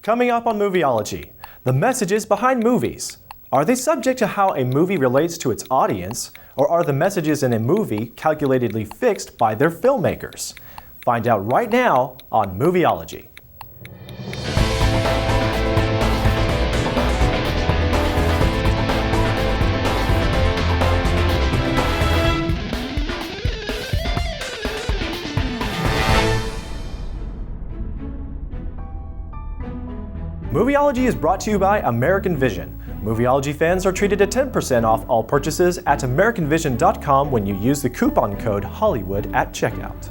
Coming up on Movieology, the messages behind movies. Are they subject to how a movie relates to its audience, or are the messages in a movie calculatedly fixed by their filmmakers? Find out right now on Movieology. Movieology is brought to you by American Vision. Movieology fans are treated to 10% off all purchases at AmericanVision.com when you use the coupon code Hollywood at checkout.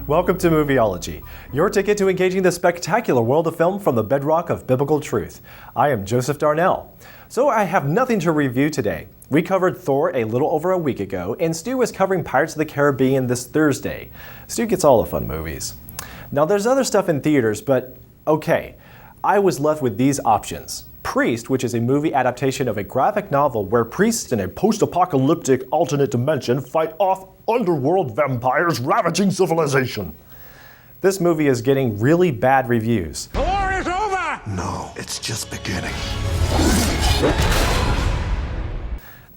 Welcome to Movieology, your ticket to engaging the spectacular world of film from the bedrock of biblical truth. I am Joseph Darnell. So I have nothing to review today. We covered Thor a little over a week ago, and Stu is covering Pirates of the Caribbean this Thursday. Stu gets all the fun movies. Now there's other stuff in theaters, but okay. I was left with these options. Priest, which is a movie adaptation of a graphic novel where priests in a post-apocalyptic alternate dimension fight off underworld vampires ravaging civilization. This movie is getting really bad reviews. The war is over! No, it's just beginning.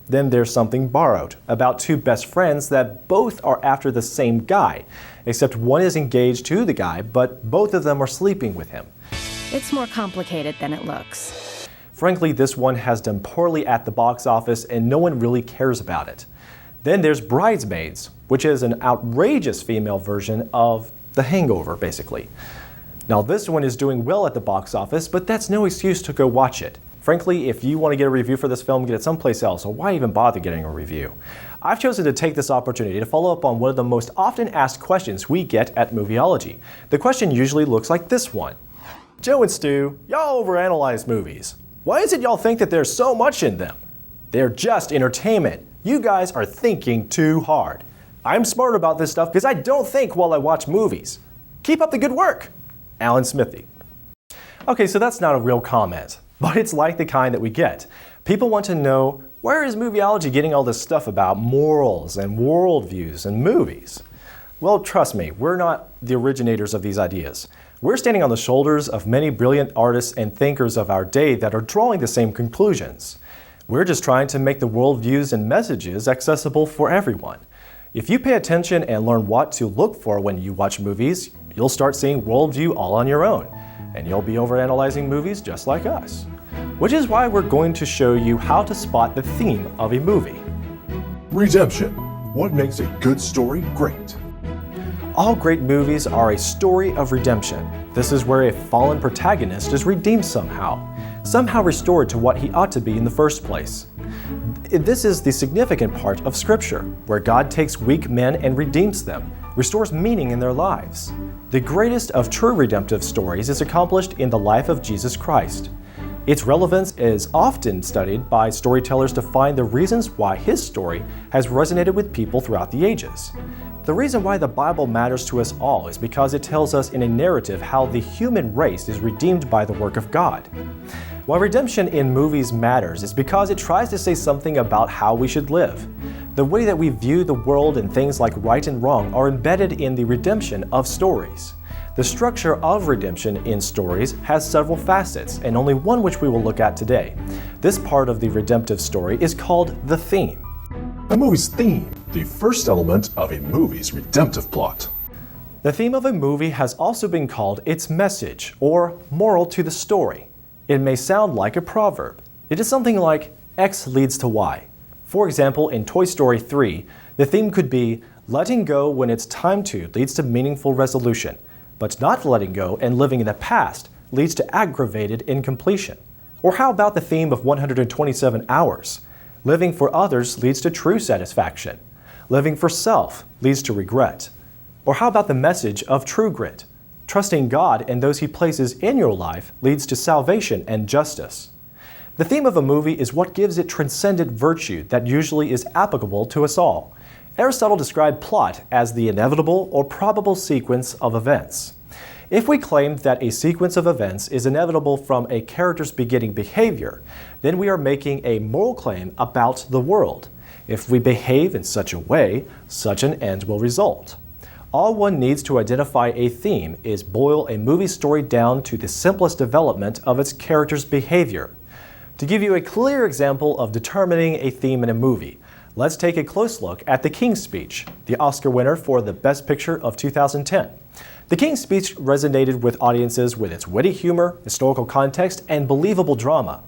Then there's Something Borrowed, about two best friends that both are after the same guy, except one is engaged to the guy, but both of them are sleeping with him. It's more complicated than it looks. Frankly, this one has done poorly at the box office and no one really cares about it. Then there's Bridesmaids, which is an outrageous female version of The Hangover, basically. Now this one is doing well at the box office, but that's no excuse to go watch it. Frankly, if you want to get a review for this film, get it someplace else, so why even bother getting a review? I've chosen to take this opportunity to follow up on one of the most often asked questions we get at Movieology. The question usually looks like this one. Joe and Stu, y'all overanalyze movies. Why is it y'all think that there's so much in them? They're just entertainment. You guys are thinking too hard. I'm smart about this stuff because I don't think while I watch movies. Keep up the good work. Alan Smithy. Okay, so that's not a real comment, but it's like the kind that we get. People want to know, where is Movieology getting all this stuff about morals and worldviews and movies? Well, trust me, we're not the originators of these ideas. We're standing on the shoulders of many brilliant artists and thinkers of our day that are drawing the same conclusions. We're just trying to make the worldviews and messages accessible for everyone. If you pay attention and learn what to look for when you watch movies, you'll start seeing worldview all on your own, and you'll be overanalyzing movies just like us. Which is why we're going to show you how to spot the theme of a movie. Redemption. What makes a good story great? All great movies are a story of redemption. This is where a fallen protagonist is redeemed somehow restored to what he ought to be in the first place. This is the significant part of Scripture, where God takes weak men and redeems them, restores meaning in their lives. The greatest of true redemptive stories is accomplished in the life of Jesus Christ. Its relevance is often studied by storytellers to find the reasons why his story has resonated with people throughout the ages. The reason why the Bible matters to us all is because it tells us in a narrative how the human race is redeemed by the work of God. Why redemption in movies matters is because it tries to say something about how we should live. The way that we view the world and things like right and wrong are embedded in the redemption of stories. The structure of redemption in stories has several facets, and only one which we will look at today. This part of the redemptive story is called the theme. A movie's theme, the first element of a movie's redemptive plot. The theme of a movie has also been called its message, or moral to the story. It may sound like a proverb. It is something like, X leads to Y. For example, in Toy Story 3, the theme could be, letting go when it's time to leads to meaningful resolution, but not letting go and living in the past leads to aggravated incompletion. Or how about the theme of 127 Hours? Living for others leads to true satisfaction. Living for self leads to regret. Or how about the message of True Grit? Trusting God and those He places in your life leads to salvation and justice. The theme of a movie is what gives it transcendent virtue that usually is applicable to us all. Aristotle described plot as the inevitable or probable sequence of events. If we claim that a sequence of events is inevitable from a character's beginning behavior, then we are making a moral claim about the world. If we behave in such a way, such an end will result. All one needs to identify a theme is boil a movie story down to the simplest development of its character's behavior. To give you a clear example of determining a theme in a movie, let's take a close look at The King's Speech, the Oscar winner for the Best Picture of 2010. The King's Speech resonated with audiences with its witty humor, historical context, and believable drama.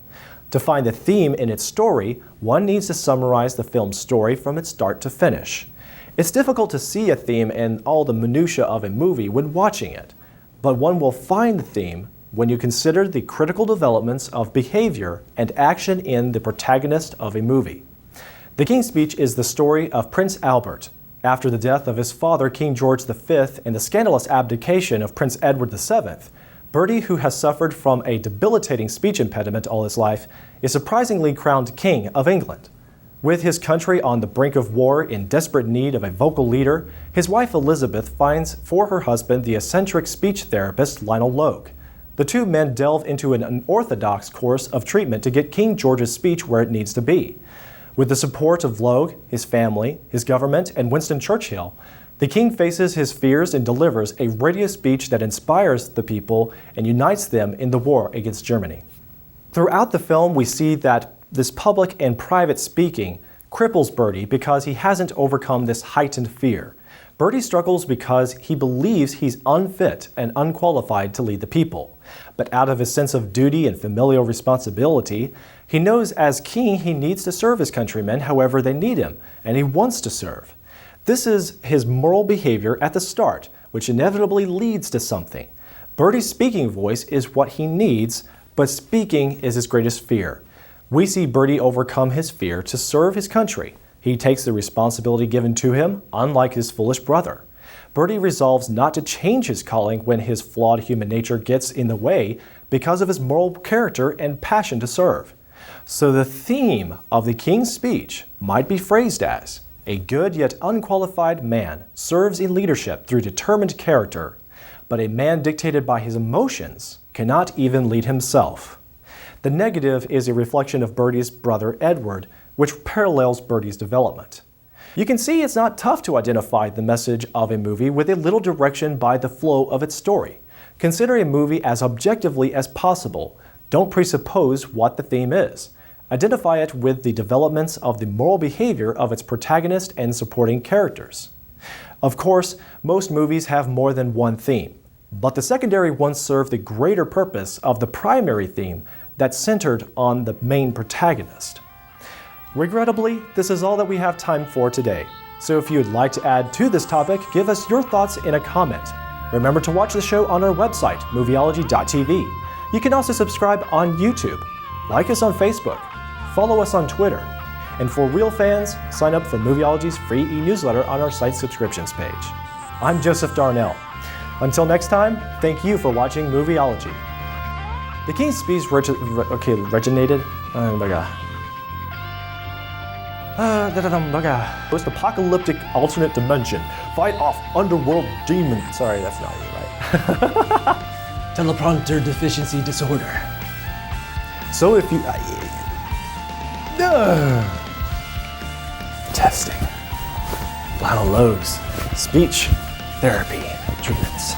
To find the theme in its story, one needs to summarize the film's story from its start to finish. It's difficult to see a theme in all the minutiae of a movie when watching it, but one will find the theme when you consider the critical developments of behavior and action in the protagonist of a movie. The King's Speech is the story of Prince Albert. After the death of his father, King George V, and the scandalous abdication of Prince Edward VII, Bertie, who has suffered from a debilitating speech impediment all his life, is surprisingly crowned King of England. With his country on the brink of war in desperate need of a vocal leader, his wife Elizabeth finds for her husband the eccentric speech therapist Lionel Logue. The two men delve into an unorthodox course of treatment to get King George's speech where it needs to be. With the support of Logue, his family, his government, and Winston Churchill, the king faces his fears and delivers a radio speech that inspires the people and unites them in the war against Germany. Throughout the film, we see that this public and private speaking cripples Bertie because he hasn't overcome this heightened fear. Bertie struggles because he believes he's unfit and unqualified to lead the people. But out of his sense of duty and familial responsibility, he knows as king he needs to serve his countrymen however they need him, and he wants to serve. This is his moral behavior at the start, which inevitably leads to something. Bertie's speaking voice is what he needs, but speaking is his greatest fear. We see Bertie overcome his fear to serve his country. He takes the responsibility given to him, unlike his foolish brother. Bertie resolves not to change his calling when his flawed human nature gets in the way because of his moral character and passion to serve. So the theme of the King's Speech might be phrased as, a good yet unqualified man serves in leadership through determined character, but a man dictated by his emotions cannot even lead himself. The negative is a reflection of Bertie's brother Edward, which parallels Bertie's development. You can see it's not tough to identify the message of a movie with a little direction by the flow of its story. Consider a movie as objectively as possible. Don't presuppose what the theme is. Identify it with the developments of the moral behavior of its protagonist and supporting characters. Of course, most movies have more than one theme, but the secondary ones serve the greater purpose of the primary theme that's centered on the main protagonist. Regrettably, this is all that we have time for today. So if you'd like to add to this topic, give us your thoughts in a comment. Remember to watch the show on our website, movieology.tv. You can also subscribe on YouTube, like us on Facebook, follow us on Twitter, and for real fans, sign up for Movieology's free e-newsletter on our site subscriptions page. I'm Joseph Darnell. Until next time, thank you for watching Movieology. The King's Speech originated. Post-apocalyptic alternate dimension. Fight off underworld demons. Sorry, that's not you, right? Teleprompter deficiency disorder. So if you... testing. Lionel Logue's speech therapy treatments.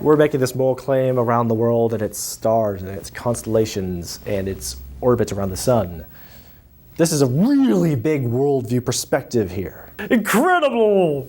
We're making this moral claim around the world and its stars and its constellations and its orbits around the sun. This is a really big worldview perspective here. Incredible!